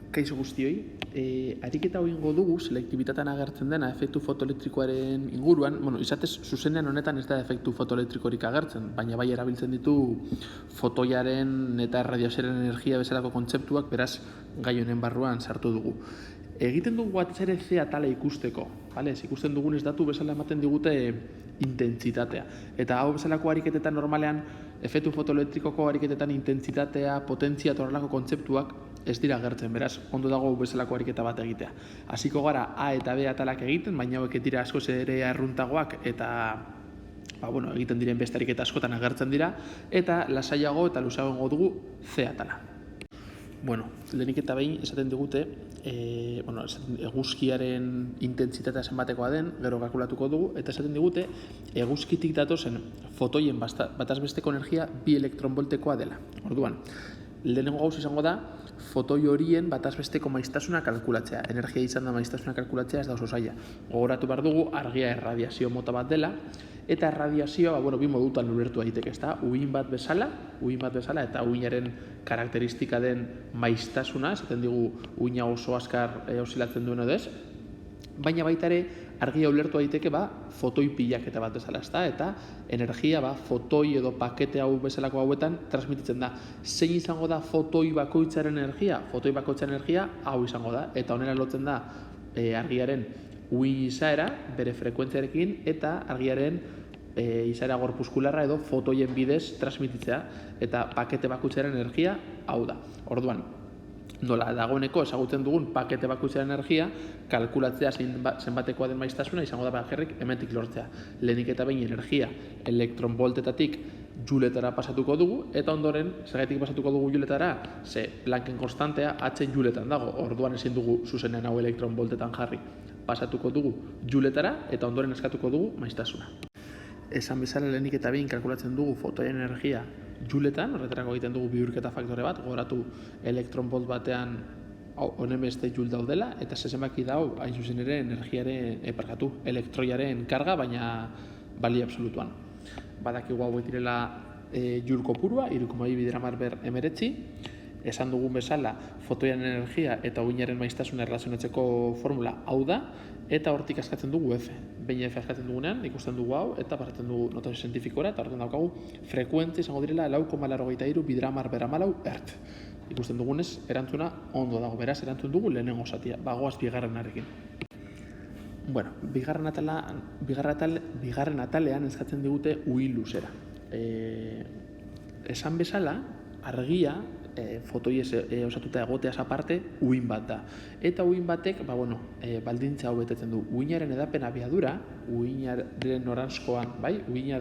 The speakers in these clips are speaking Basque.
Kaixo guztioi, ariketa hau ingo dugu selektibitatean agertzen dena efektu fotoelektrikoaren inguruan. Izatez, zuzenean honetan ez da efektu fotoelektrikorik agertzen, baina bai erabiltzen ditu fotoiaren eta erradiazioaren energia bezalako kontzeptuak, beraz, gai honen barruan sartu dugu. Egiten dugu batez ere ze atala ikusteko, ikusten dugunez datu bezala ematen digute intentsitatea. Eta hau bezalako ariketetan normalean, efektu fotoelektrikoko ariketetan intentsitatea, potentzia eta horrelako kontzeptuak ez dira agertzen, beraz, ondo dago bezalako ariketa bat egitea. Hasiko gara A eta B atalak egiten, baina hauek dira askoz ere arruntagoak eta egiten diren beste ariketa askotan agertzen dira, eta lasaiago eta luzeago dugu C atala. Lehenik eta behin esaten digute, eguzkiaren intentsitatea zenbatekoa den, gero kalkulatuko dugu, eta esaten digute eguzkitik datozen fotoien bataz besteko energia 2 elektronvoltekoa dela. Orduan, lehenengo gauz izango da, fotoi horien bataz besteko maiztasuna kalkulatzea. Energia izan da maiztasuna kalkulatzea ez da oso zaila. Gogoratu behar dugu, argia erradiazio mota bat dela, eta erradiazioa, bi modutan ulertu daiteke, ezta? Uhin bat bezala eta uhinaren karakteristika den maiztasuna, esaten digu uhina oso azkar osilatzen duen edo ez, baina baita ere argia ulertu daiteke fotoi pilaketa bat bezala, ezta? Eta energia fotoi edo pakete hau bezalako hauetan transmititzen da. Zein izango da fotoi bakoitzaren energia? Fotoi bakoitzaren energia hau izango da, eta honela lotzen da argiaren uhin izaera bere frekuentziarekin eta argiaren izaera gorpuzkularra edo fotoien bidez transmititzea, eta pakete bakoitzaren energia hau da. Orduan, nola dagoeneko ezagutzen dugun pakete bakoitzaren energia, kalkulatzea zenbatekoa den maiztasuna izango da bakarrik hemendik lortzea. Lehenik eta behin energia elektronvoltetatik juletara pasatuko dugu, eta ondoren, zergatik pasatuko dugu juletara, ze Plancken konstantea h juletan dago, orduan ezin dugu zuzenean hau elektronvoltetan jarri. Pasatuko dugu juletara eta ondoren eskatuko dugu maiztasuna. Esan bezala lehenik eta behin kalkulatzen dugu fotoien energia juletan, horretarako egiten dugu bihurketa faktore bat, gogoratu elektronvolt batean honen beste jul daudela, eta zenbaki dau hain zuzen ere elektroiaren karga, baina balio absolutuan. Badakigu hauek direla jul kopurua, 3,2 esan dugun bezala fotoiaren energia eta uhinaren maiztasuna erlazionatzeko formula hau da, eta hortik askatzen dugu F. Behin F askatzen dugunean, ikusten dugu hau, eta pasatzen dugu notazio zientifikora, eta horretan daukagu frekuentzia izango direla 4,83 bidramar/4 Hz. Ikusten dugunez, erantzuna ondo dago, beraz erantzun dugu lehenengo zatia, bagoaz bigarrenarekin. Bigarren atalean eskatzen digute uhin luzera. Esan bezala, argia fotoiez osatuta egoteaz aparte, uhin bat da. Eta uhin batek, baldintza hau betetzen du. Uhinaren edapen abiadura, uhinaren noranzkoan, uhina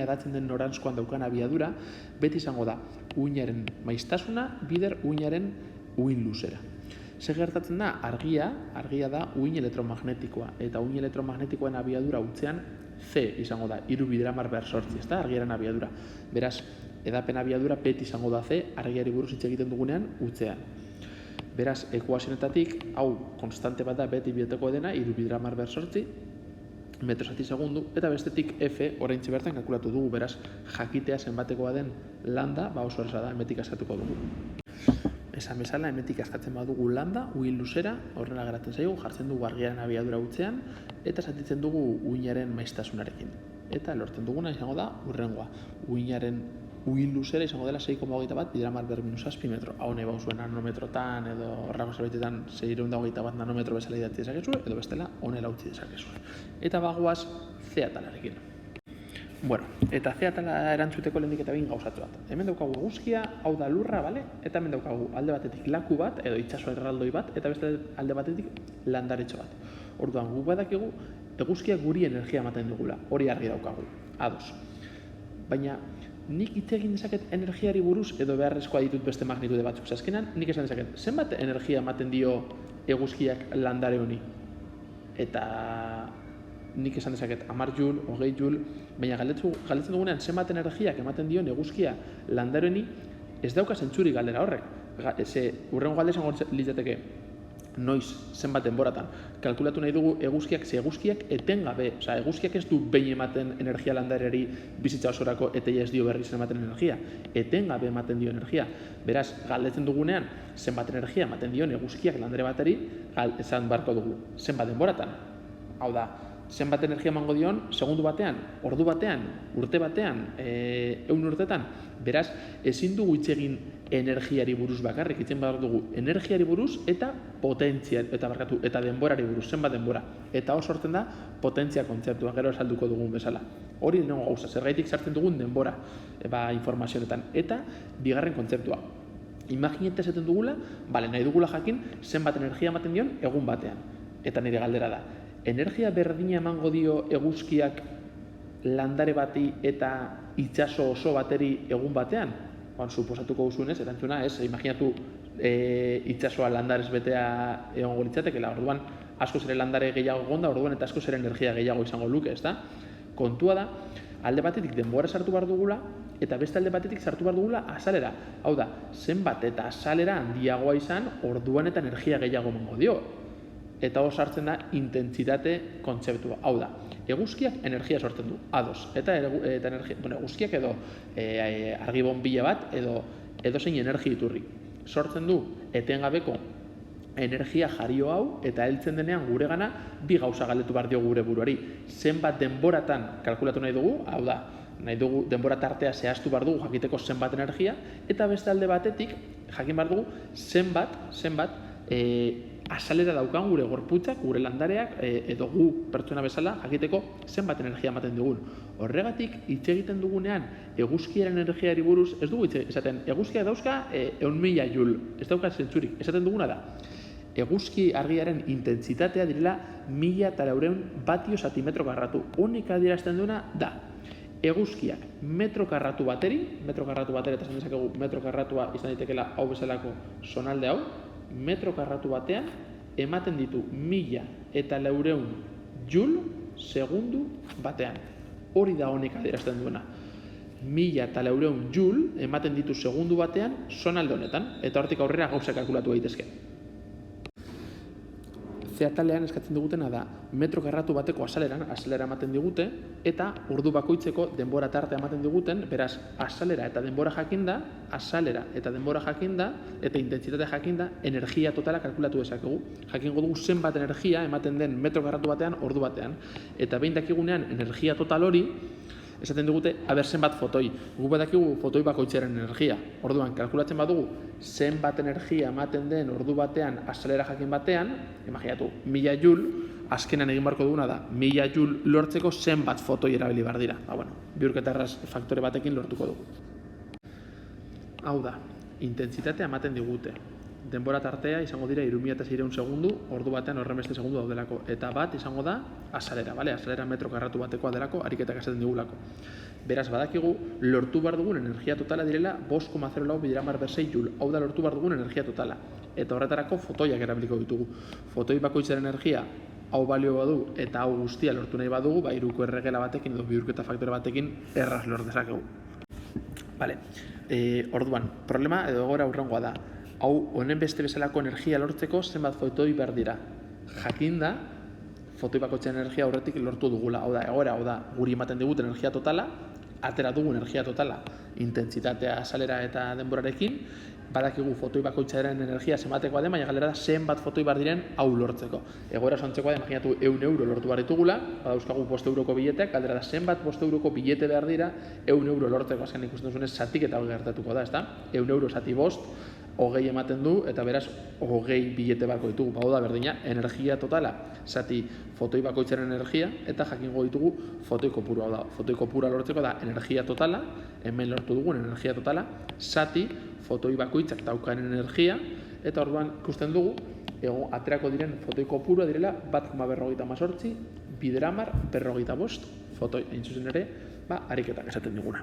edatzen den noranzkoan daukan abiadura, beti izango da uhinaren maiztasuna bider uhinaren uhin luzera. Zer gertatzen da? Argia da uhin elektromagnetikoa, eta uhin elektromagnetikoen abiadura utzean C izango da, 3 bidramar/8, ez da, argiaren abiadura. Beraz, edapen abiadura beti izango da C, argiari buruz hitz egiten dugunean utzean. Beraz, ekuazionetatik, hau konstante bat da beti bioteko dena, 3 bidramar/8 metro zati segundu, eta bestetik F oraintxe bertan kalkulatu dugu, beraz, jakitea zenbatekoa den lambda, oso erraza da, hemetik askatuko dugu. Esan bezala, hemetik askatzen badugu lambda, uhin luzera, horrela geratzen zaigu, jartzen dugu argiaren abiadura utzean, eta zatitzen dugu uhinaren maiztasunarekin. Eta lortzen duguna izango da hurrengoa. Uhinaren uhin luzera izango dela 6,21 bidramar/7 metro. Hau nahi bauzuen nanometrotan edo horrako zerbaitetan 621 nanometro bezala idatzi dezakezu, edo bestela honela utzi dezakezu. Eta bagoaz C atalarekin. Eta C atala erantzuteko lehenik eta behin gauzatxo bat. Hemen daukagu eguzkia, hau da lurra, eta hemen daukagu alde batetik laku bat, edo itsaso erraldoi bat, eta beste alde batetik landaretxo bat. Orduan, guk badakigu eguzkia guri energia ematen dugula, hori argi daukagu, ados. Baina, nik hitz egin dezaket energiari buruz edo beharrezkoa ditut beste magnitude batzuk. Azkenan, nik esan dezaket, zenbat energia ematen dio eguzkiak landare honi? Eta nik esan dezaket 10 joule, 20 joule, baina galdetzen dugunean zenbat energiak ematen dio eguzkia landare honi, ez dauka zentzuri galdera horrek. Hurrengo galdera izango litzateke, noiz, zenbat denboratan. Kalkulatu nahi dugu eguzkiak, ze eguzkiak etengabe, eguzkiak ez du behin ematen energia landareari bizitza osorako eta ez dio berriz ematen energia. Etengabe ematen dio energia. Beraz, galdetzen dugunean, zenbat energia ematen dion eguzkiak landare bateri, esan barko dugu, zenbat denboratan. Hau da, zenbat energia emango dion, segundu batean, ordu batean, urte batean, 100 urtetan. Beraz, ezin dugu hitz egin energiari buruz bakarrik, hitz egin behar dugu energiari buruz eta eta denborari buruz, zenbat denbora. Eta hor sortzen da potentzia kontzeptua, gero esalduko dugun bezala. Hori lehenengo gauza, zergaitik sartzen dugun denbora informazioetan. Eta bigarren kontzeptua. Imaginete esaten dugula, nahi dugula jakin zenbat energia ematen dion egun batean. Eta nire galdera da, energia berdina emango dio eguzkiak landare bati eta itsaso oso bateri egun batean? Suposatuko duzuenez, erantzuna ez, imaginatu itsasoa landarez betea egongo litzatekeela, orduan askoz ere landare gehiago egonda, orduan eta askoz ere energia gehiago izango luke, ezta? Kontua da, alde batetik denbora sartu behar dugula, eta beste alde batetik sartu behar dugula azalera. Hau da, zenbat eta azalera handiagoa izan, orduan eta energia gehiago emango dio. Eta hor sartzen da intentsitate kontzeptua. Hau da, eguzkiak energia sortzen du, ados. Eta eguzkiak edo argi bonbilla bat edo zein energia iturri. Sortzen du etengabeko energia jario hau eta heltzen denean guregana bi gauza galdetu behar dio gure buruari. Zenbat denboratan kalkulatu nahi dugu, hau da, nahi dugu denbora tartea zehaztu behar dugu jakiteko zenbat energia, eta beste alde batetik jakin behar dugu zenbat azalera daukan gure gorputzak, gure landareak, edo gu pertsona bezala jakiteko zenbat energia ematen dugun. Horregatik, hitz egiten dugunean eguzkiaren energiari buruz, ez dugu esaten, eguzkia dauzka 100.000 joule, ez dauka zentzurik, esaten duguna da. Eguzki argiaren intentsitatea direla 1.400 batio zatimetro karratu. Honek adierazten duena da, eguzkiak metro karratu bateri eta esan dezakegu metro karratua izan daitekeela hau bezalako zonalde hau, metro karratu batean ematen ditu 1.400 joule segundu batean. Hori da honek adierazten duena. 1.400 joule ematen ditu segundu batean zonalde honetan, eta hortik aurrera gauza kalkulatu daitezke. Zeatalean eskatzen digutena da metro karratu bateko azalera ematen digute, eta ordu bakoitzeko denbora tartea ematen diguten, beraz, azalera eta denbora jakinda, eta intentsitate jakinda, energia totala kalkulatu dezakegu. Jakingo dugu zenbat energia ematen den metro karratu batean, ordu batean. Eta behin dakigunean energia total hori, esaten digute, zenbat fotoi. Gu badakigu fotoi bakoitzaren energia. Orduan, kalkulatzen badugu, zenbat energia ematen den ordu batean, azalera jakin batean, imaginatu, 1.000 joule, azkenan egin barko duguna da, 1.000 joule lortzeko zenbat fotoi erabili behar dira. Bihurketa erraz faktore batekin lortuko dugu. Hau da, intentsitatea ematen digute. Denbora tartea izango dira 3.600 segundu, ordu batean horrenbeste segundu daudelako. Eta bat izango da azalera, azalera metro karratu batekoa delako, ariketak esaten digulako. Beraz, badakigu, lortu behar dugun energia totala direla 5,04 bideramar per 6 joule. Hau da lortu behar dugun energia totala. Eta horretarako fotoiak erabiliko ditugu. Fotoi bakoitzaren energia hau balio badu eta hau guztia lortu nahi badugu, hiruko erregela batekin edo bihurketa faktore batekin erraz lor dezakegu. Orduan, problema edo egoera hurrengoa da. Hau, honen beste bezalako energia lortzeko zenbat fotoi behar dira. Jakinda, fotoi bakoitzaren energia aurretik lortu dugula. Hau da, guri ematen digut energia totala, atera dugu energia totala, intentsitatea, azalera eta denborarekin, badakigu fotoi bakoitzaren energia zenbatekoa den, baina galera da zenbat fotoi behar diren hau lortzeko. Egoera sontzekoa da, imaginatu 100 euro lortu behar ditugula, badauzkagu 5 euroko bileteak, galera da zenbat 5 euroko bilete behar dira 100 euro lortzeko, azken ikusten duzunez zatik eta hori gertatuko da, ezta? 100 euro zati 5, 20 ematen du, eta beraz 20 bilete barko ditugu. Hau da berdina, energia totala, zati fotoi bakoitzaren energia, eta jakingo ditugu fotoi kopuru. Hau da, fotoi kopura lortzeko da energia totala, hemen lortu dugun energia totala, zati fotoi bakoitzak daukan energia, eta orduan ikusten dugu, aterako diren fotoi kopurua direla 1,48 bideramar per 25 fotoi, hain zuzen ere, ariketak esaten diguna.